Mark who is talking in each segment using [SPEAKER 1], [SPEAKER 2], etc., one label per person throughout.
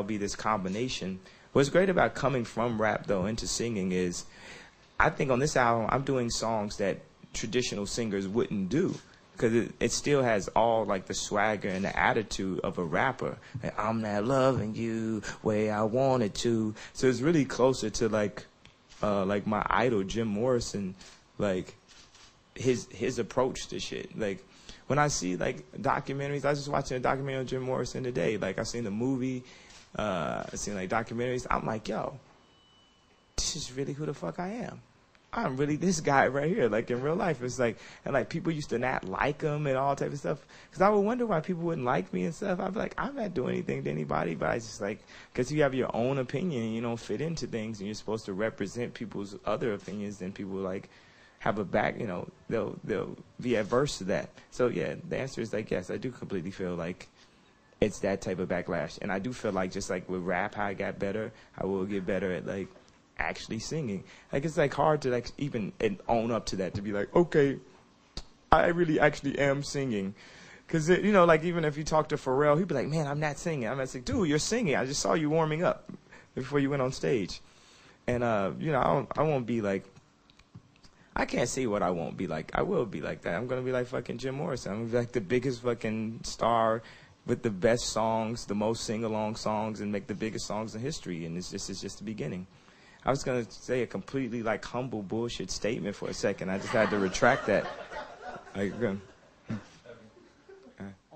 [SPEAKER 1] be this combination. What's great about coming from rap though into singing is, I think on this album I'm doing songs that traditional singers wouldn't do, because it still has all like the swagger and the attitude of a rapper. Like, I'm not loving you way I wanted to. So it's really closer to like my idol Jim Morrison, like his approach to shit. Like when I see like documentaries, I was just watching a documentary on Jim Morrison today. Like I've seen the movie, I've seen like documentaries. I'm like, yo, this is really who the fuck I am. I'm really this guy right here. Like in real life, it's like, and like people used to not like him and all type of stuff. Because I would wonder why people wouldn't like me and stuff. I'd be like, I'm not doing anything to anybody, but I just like, because you have your own opinion and you don't fit into things, and you're supposed to represent people's other opinions. Then people like have a back, you know, they'll be adverse to that. So yeah, the answer is like yes, I do completely feel like it's that type of backlash, and I do feel like just like with rap, how I got better, I will get better at like actually singing. Like it's like hard to like even own up to that, to be like, okay, I really actually am singing. Because you know, like even if you talk to Pharrell, he'd be like, man, I'm not singing. I'm not like, dude, you're singing. I just saw you warming up before you went on stage. And you know, I won't be like, I can't say what I won't be like. I will be like that. I'm gonna be like fucking Jim Morrison. I'm gonna be like the biggest fucking star with the best songs, the most sing-along songs, and make the biggest songs in history. And it's just the beginning. I was going to say a completely, like, humble bullshit statement for a second. I just had to retract that.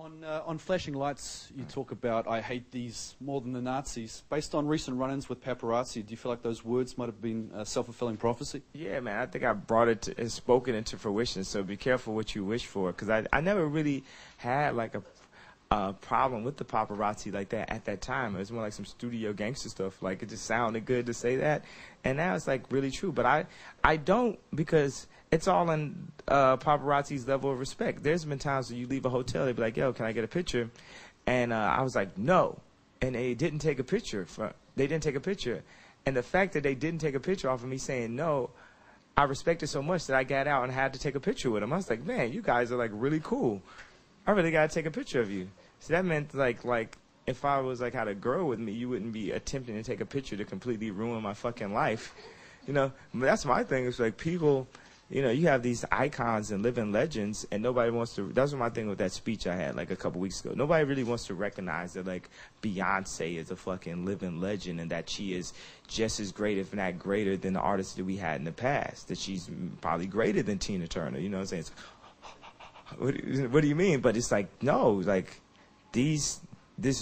[SPEAKER 2] On Flashing Lights, you talk about, I hate these more than the Nazis. Based on recent run-ins with paparazzi, do you feel like those words might have been a self-fulfilling prophecy?
[SPEAKER 1] Yeah, man. I think I brought it to, spoken into fruition, so be careful what you wish for. Because I never really had, like, a problem with the paparazzi like that at that time. It was more like some studio gangster stuff. Like it just sounded good to say that, and now it's like really true. But I don't, because it's all in paparazzi's level of respect. There's been times when you leave a hotel, they'd be like, yo, can I get a picture? And I was like, no, and they didn't take a picture. They didn't take a picture, and the fact that they didn't take a picture off of me saying no, I respected so much that I got out and had to take a picture with them. I was like, man, you guys are like really cool. I really gotta take a picture of you. So that meant like if I was like had a girl with me, you wouldn't be attempting to take a picture to completely ruin my fucking life, you know. But that's my thing. It's like people, you know, you have these icons and living legends, and nobody wants to. That's my thing with that speech I had like a couple weeks ago. Nobody really wants to recognize that like Beyonce is a fucking living legend, and that she is just as great, if not greater, than the artists that we had in the past. That she's probably greater than Tina Turner. You know what I'm saying? What do you mean? But it's like, no, like this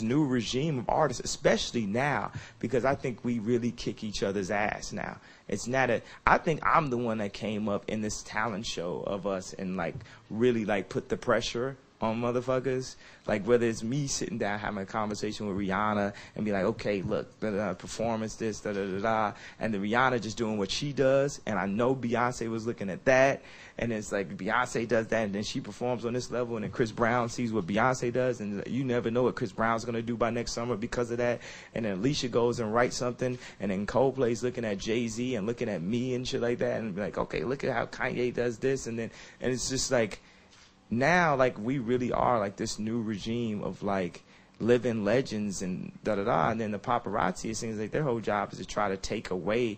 [SPEAKER 1] new regime of artists, especially now, because I think we really kick each other's ass now. It's not I think I'm the one that came up in this talent show of us and like really like put the pressure on motherfuckers. Like whether it's me sitting down having a conversation with Rihanna and be like, okay, look, performance this, da da da da, and then Rihanna just doing what she does, and I know Beyonce was looking at that, and it's like Beyonce does that, and then she performs on this level, and then Chris Brown sees what Beyonce does, and you never know what Chris Brown's gonna do by next summer because of that, and then Alicia goes and writes something, and then Coldplay's looking at Jay-Z and looking at me and shit like that, and be like, okay, look at how Kanye does this, and it's just like, now, like, we really are, like, this new regime of, like, living legends and da-da-da. And then the paparazzi, it seems like their whole job is to try to take away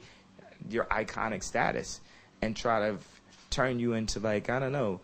[SPEAKER 1] your iconic status and try to turn you into, like, I don't know,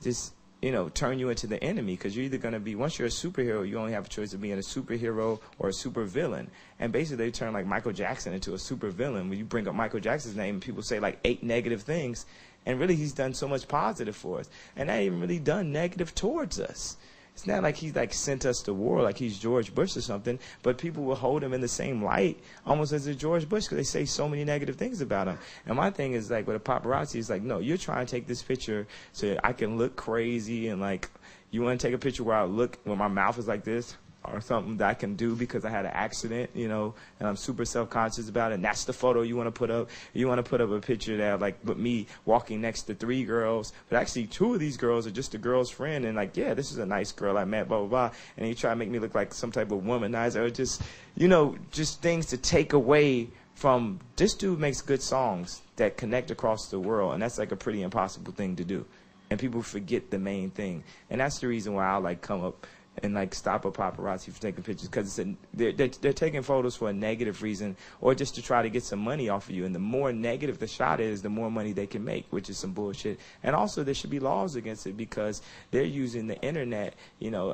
[SPEAKER 1] just, you know, turn you into the enemy. Because you're either going to be, once you're a superhero, you only have a choice of being a superhero or a supervillain. And basically, they turn, like, Michael Jackson into a supervillain. When you bring up Michael Jackson's name, people say, like, 8 negative things. And really, he's done so much positive for us. And not even really done negative towards us. It's not like he's like sent us to war like he's George Bush or something. But people will hold him in the same light almost as a George Bush because they say so many negative things about him. And my thing is like with a paparazzi, it's like, no, you're trying to take this picture so I can look crazy. And like, you want to take a picture where I look, when my mouth is like this? Or something that I can do because I had an accident, you know, and I'm super self-conscious about it. And that's the photo you want to put up. You want to put up a picture that, like, with me walking next to 3 girls, but actually 2 of these girls are just a girl's friend. And like, yeah, this is a nice girl I met, blah, blah, blah. And you try to make me look like some type of womanizer or just, you know, just things to take away from, this dude makes good songs that connect across the world. And that's like a pretty impossible thing to do. And people forget the main thing. And that's the reason why I like come up and like stop a paparazzi from taking pictures, because they're taking photos for a negative reason, or just to try to get some money off of you. And the more negative the shot is, the more money they can make, which is some bullshit. And also there should be laws against it, because they're using the internet,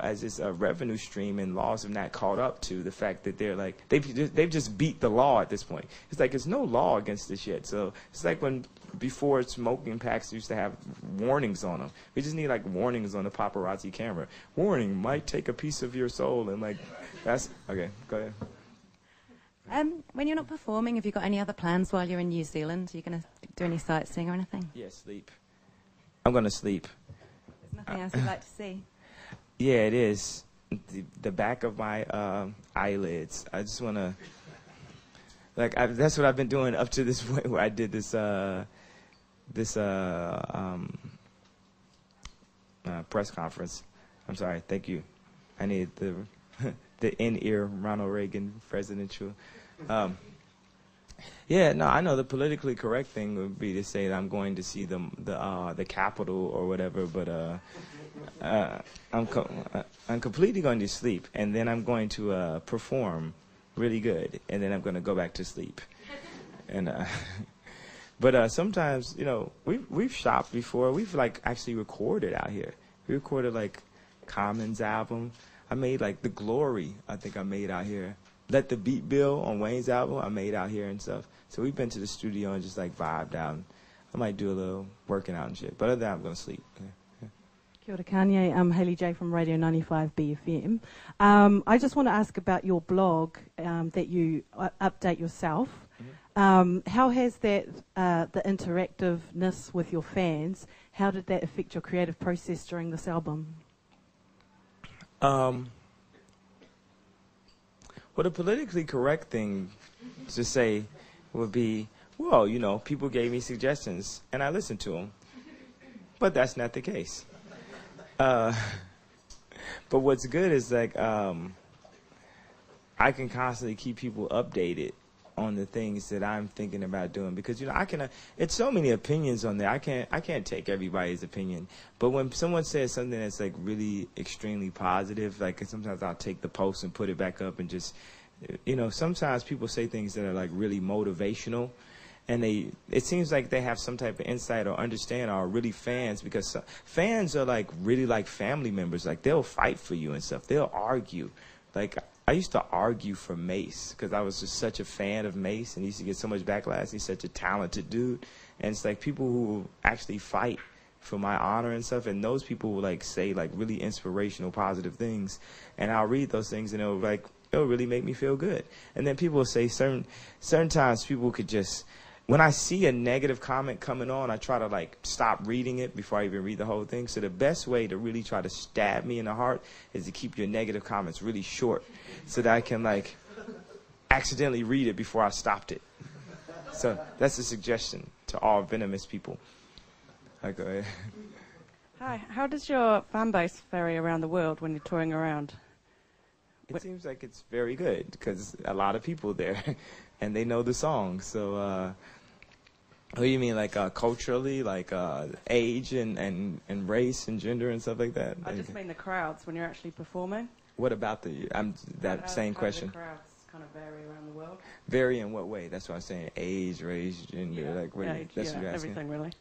[SPEAKER 1] as this revenue stream, and laws have not caught up to the fact that they're like, they've just beat the law at this point. It's like there's no law against this yet. So it's like when before smoking packs used to have warnings on them. We just need like warnings on the paparazzi camera. Warning, might take a piece of your soul, and like that's okay. Go ahead.
[SPEAKER 3] When you're not performing, have you got any other plans while you're in New Zealand? Are you going to do any sightseeing or anything?
[SPEAKER 1] Yeah, sleep. I'm going to sleep.
[SPEAKER 3] There's nothing else you'd like to see?
[SPEAKER 1] Yeah, it is. The back of my eyelids. I just want to, that's what I've been doing up to this point, where I did this press conference. I'm sorry. Thank you. I need the in-ear Ronald Reagan presidential. Yeah, no, I know the politically correct thing would be to say that I'm going to see the Capitol or whatever, but I'm completely going to sleep, and then I'm going to perform really good, and then I'm going to go back to sleep. And but sometimes, we've shopped before. We've like actually recorded out here. We recorded like Common's album. I made like The Glory, I think I made out here. Let the Beat Bill on Wayne's album, I made out here and stuff. So we've been to the studio and just like vibed out. I might do a little working out and shit. But other than that, I'm going to sleep. Yeah.
[SPEAKER 4] Kia ora, Kanye. I'm Hayley J from Radio 95 BFM. I just want to ask about your blog that you update yourself. Mm-hmm. How has that, the interactiveness with your fans, how did that affect your creative process during this album?
[SPEAKER 1] Well, the politically correct thing to say would be, well, people gave me suggestions, and I listened to them. But that's not the case. But what's good is, like, I can constantly keep people updated on the things that I'm thinking about doing, because it's so many opinions on there. I can't take everybody's opinion, but when someone says something that's like really extremely positive, like sometimes I'll take the post and put it back up and just, sometimes people say things that are like really motivational, and it seems like they have some type of insight or understand, or are really fans, because fans are like really like family members. Like they'll fight for you and stuff. They'll argue. Like I used to argue for Mace because I was just such a fan of Mace, and he used to get so much backlash. He's such a talented dude. And it's like people who actually fight for my honor and stuff, and those people will like say like really inspirational, positive things, and I'll read those things, and it'll really make me feel good. And then people will say certain times people could just, when I see a negative comment coming on, I try to like stop reading it before I even read the whole thing. So the best way to really try to stab me in the heart is to keep your negative comments really short, so that I can like accidentally read it before I stopped it. So that's a suggestion to all venomous people. Go ahead.
[SPEAKER 5] Hi, how does your fan base vary around the world when you're touring around?
[SPEAKER 1] It seems like it's very good, because a lot of people there, and they know the songs. So, what do you mean, like culturally, like age and race and gender and stuff like that?
[SPEAKER 5] I just mean the crowds when you're actually performing.
[SPEAKER 1] What about that same question?
[SPEAKER 5] How do the crowds kind of vary around the world?
[SPEAKER 1] Vary in what way? That's what I'm saying. Age, race, gender,
[SPEAKER 5] age,
[SPEAKER 1] that's what you're asking.
[SPEAKER 5] Everything really.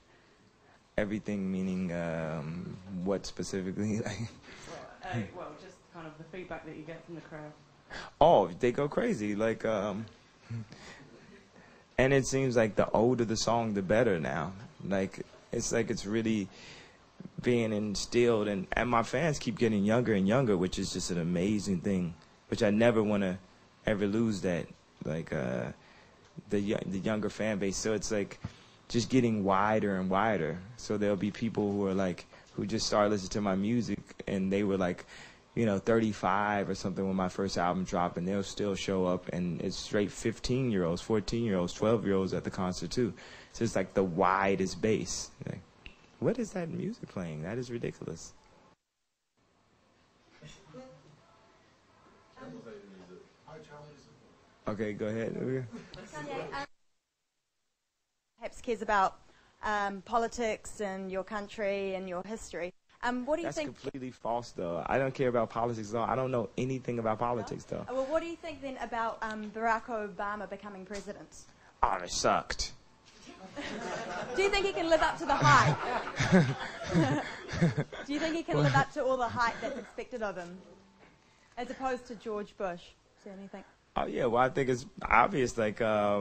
[SPEAKER 1] Everything meaning what specifically?
[SPEAKER 5] Well, just kind of the feedback that you get from the crowd.
[SPEAKER 1] Oh, they go crazy. Like, and it seems like the older the song, the better now. Like it's really being instilled, and my fans keep getting younger and younger, which is just an amazing thing. Which I never want to ever lose that. Like the younger fan base. So it's like just getting wider and wider. So there'll be people who just started listening to my music, and they were like, 35 or something when my first album dropped, and they'll still show up, and it's straight 15-year-olds, 14-year-olds, 12-year-olds at the concert too. So it's like the widest base. Like, what is that music playing? That is ridiculous. Okay, go ahead.
[SPEAKER 6] Kanye, perhaps cares about politics and your country and your history. What do you
[SPEAKER 1] That's
[SPEAKER 6] think?
[SPEAKER 1] completely false, though. I don't care about politics at all. I don't know anything about politics, though.
[SPEAKER 6] Well, what do you think then about Barack Obama becoming president?
[SPEAKER 1] Oh, it sucked.
[SPEAKER 6] Do you think he can live up to the hype? Do you think he can live up to all the hype that's expected of him, as opposed to George Bush? Is there anything?
[SPEAKER 1] Oh, yeah. Well, I think it's obvious, like,